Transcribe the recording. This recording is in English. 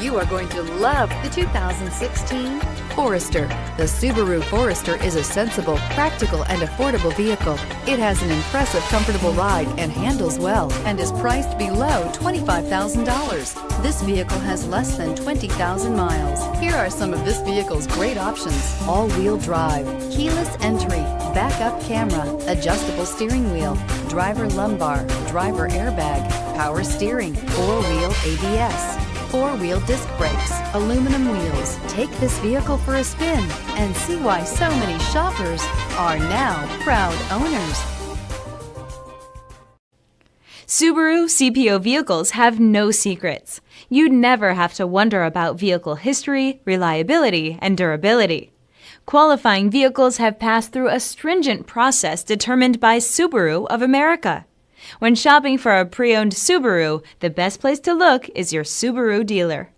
You are going to love the 2016 Forester. The Subaru Forester is a sensible, practical, and affordable vehicle. It has an impressive, comfortable ride and handles well and is priced below $25,000. This vehicle has less than 20,000 miles. Here are some of this vehicle's great options: all-wheel drive, keyless entry, backup camera, adjustable steering wheel, driver lumbar, driver airbag, power steering, four-wheel ABS, four-wheel disc brakes, aluminum wheels. Take this vehicle for a spin and see why so many shoppers are now proud owners. Subaru CPO vehicles have no secrets. You'd never have to wonder about vehicle history, reliability, and durability. Qualifying vehicles have passed through a stringent process determined by Subaru of America. When shopping for a pre-owned Subaru, the best place to look is your Subaru dealer.